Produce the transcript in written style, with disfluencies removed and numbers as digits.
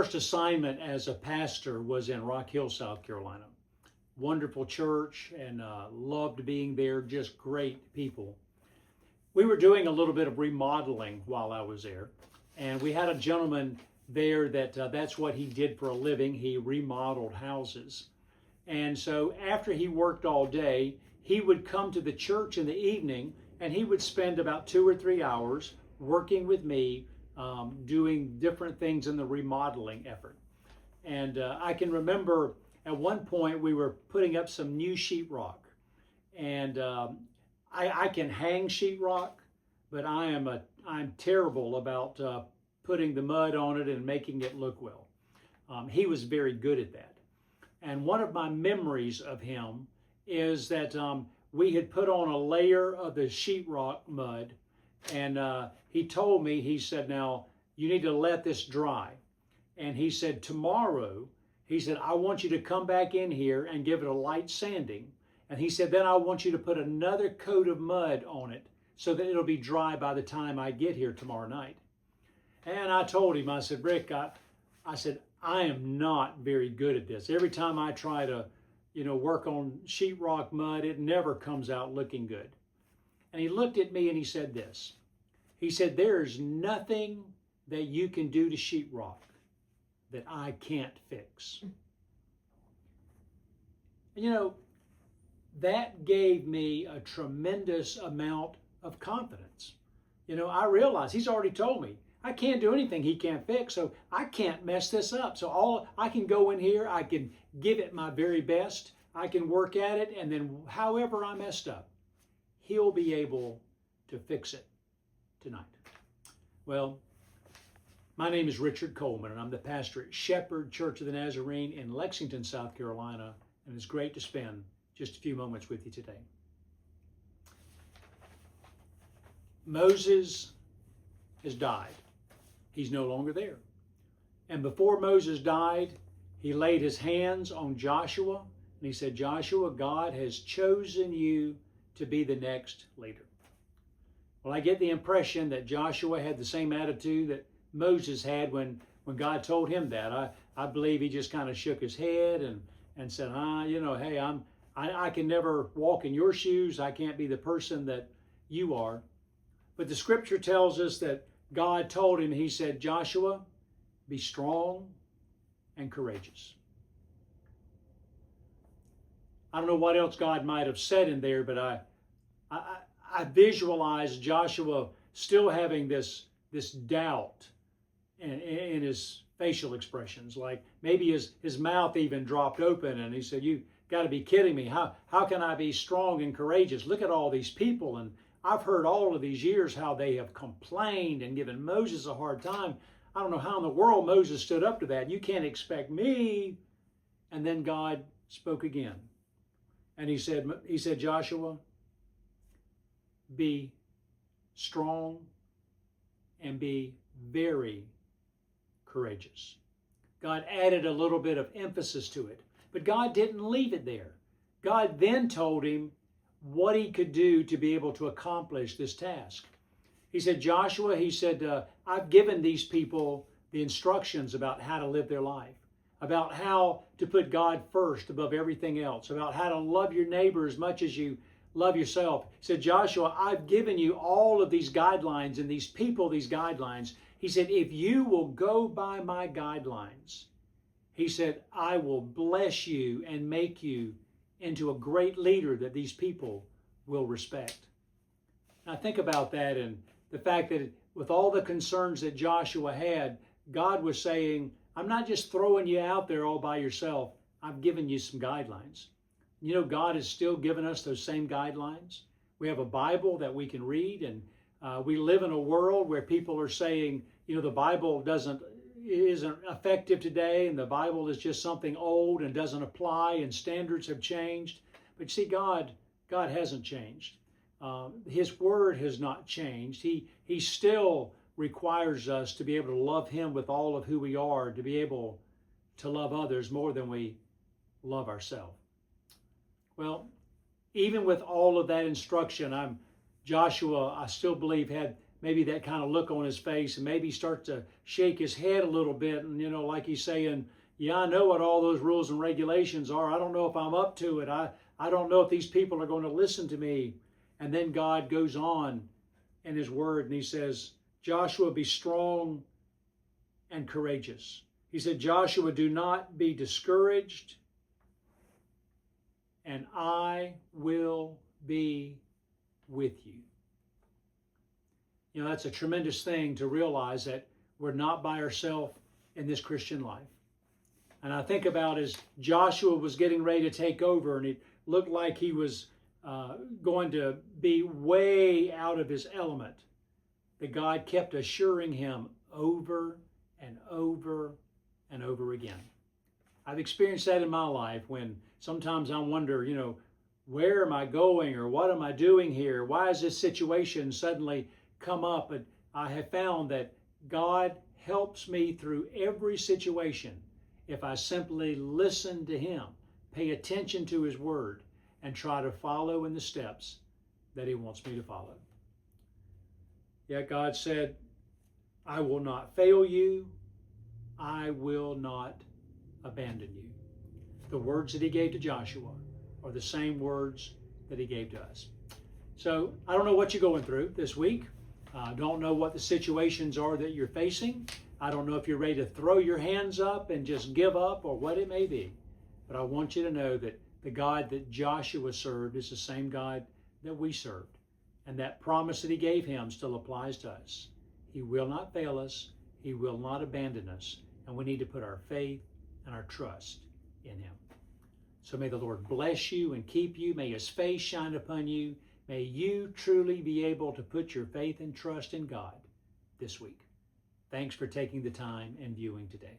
first assignment as a pastor was in Rock Hill, South Carolina. Wonderful church, and loved being there, just great people. We were doing a little bit of remodeling while I was there, and we had a gentleman there that's what he did for a living. He remodeled houses. And so after he worked all day, he would come to the church in the evening, and he would spend about 2 or 3 hours working with me, doing different things in the remodeling effort. And I can remember at one point we were putting up some new sheetrock, and I can hang sheetrock, but I'm terrible about putting the mud on it and making it look well. He was very good at that. And one of my memories of him is that we had put on a layer of the sheetrock mud, and he told me, he said, now you need to let this dry. And he said, tomorrow, he said, I want you to come back in here and give it a light sanding. And he said, then I want you to put another coat of mud on it so that it'll be dry by the time I get here tomorrow night. And I told him, I said, Rick, I said, I am not very good at this. Every time I try to, work on sheetrock mud, it never comes out looking good. And he looked at me and he said this. He said, there's nothing that you can do to sheetrock that I can't fix. And that gave me a tremendous amount of confidence. I realized he's already told me I can't do anything he can't fix, so I can't mess this up. So I can go in here, I can give it my very best, I can work at it, and then however I messed up, he'll be able to fix it tonight. Well, my name is Richard Coleman, and I'm the pastor at Shepherd Church of the Nazarene in Lexington, South Carolina, and it's great to spend just a few moments with you today. Moses has died. He's no longer there. And before Moses died, he laid his hands on Joshua, and he said, Joshua, God has chosen you to be the next leader. Well, I get the impression that Joshua had the same attitude that Moses had when God told him that. I believe he just kind of shook his head and said, hey, I can never walk in your shoes. I can't be the person that you are. But the scripture tells us that God told him, he said, Joshua, be strong and courageous. I don't know what else God might have said in there, but I visualize Joshua still having this doubt in his facial expressions. Like maybe his mouth even dropped open and he said, you got to be kidding me. How can I be strong and courageous? Look at all these people, and I've heard all of these years how they have complained and given Moses a hard time. I don't know how in the world Moses stood up to that. You can't expect me. And then God spoke again. And he said, Joshua, be strong and be very courageous. God added a little bit of emphasis to it. But God didn't leave it there. God then told him what he could do to be able to accomplish this task. He said, Joshua, he said, I've given these people the instructions about how to live their life, about how to put God first above everything else, about how to love your neighbor as much as you love yourself. He said, Joshua, I've given you all of these guidelines and these people these guidelines. He said, if you will go by my guidelines, he said, I will bless you and make you into a great leader that these people will respect. Now think about that and the fact that with all the concerns that Joshua had, God was saying, I'm not just throwing you out there all by yourself. I've given you some guidelines. God has still given us those same guidelines. We have a Bible that we can read, and we live in a world where people are saying, the Bible isn't effective today, and the Bible is just something old and doesn't apply, and standards have changed. But see, God hasn't changed. His word has not changed. He still requires us to be able to love him with all of who we are, to be able to love others more than we love ourselves. Well, even with all of that instruction, Joshua, I still believe, had maybe that kind of look on his face and maybe start to shake his head a little bit. And, like he's saying, yeah, I know what all those rules and regulations are. I don't know if I'm up to it. I don't know if these people are going to listen to me. And then God goes on in his word and he says, Joshua, be strong and courageous. He said, Joshua, do not be discouraged, and I will be with you. That's a tremendous thing to realize, that we're not by ourselves in this Christian life. And I think about as Joshua was getting ready to take over, and it looked like he was going to be way out of his element, that God kept assuring him over and over and over again. I've experienced that in my life, when sometimes I wonder, where am I going, or what am I doing here? Why is this situation suddenly come up? And I have found that God helps me through every situation if I simply listen to him, pay attention to his word, and try to follow in the steps that he wants me to follow. Yet God said, I will not fail you. I will not abandon you. The words that he gave to Joshua are the same words that he gave to us. So I don't know what you're going through this week. I don't know what the situations are that you're facing. I don't know if you're ready to throw your hands up and just give up, or what it may be. But I want you to know that the God that Joshua served is the same God that we served. And that promise that he gave him still applies to us. He will not fail us. He will not abandon us. And we need to put our faith and our trust in him. So may the Lord bless you and keep you. May his face shine upon you. May you truly be able to put your faith and trust in God this week. Thanks for taking the time and viewing today.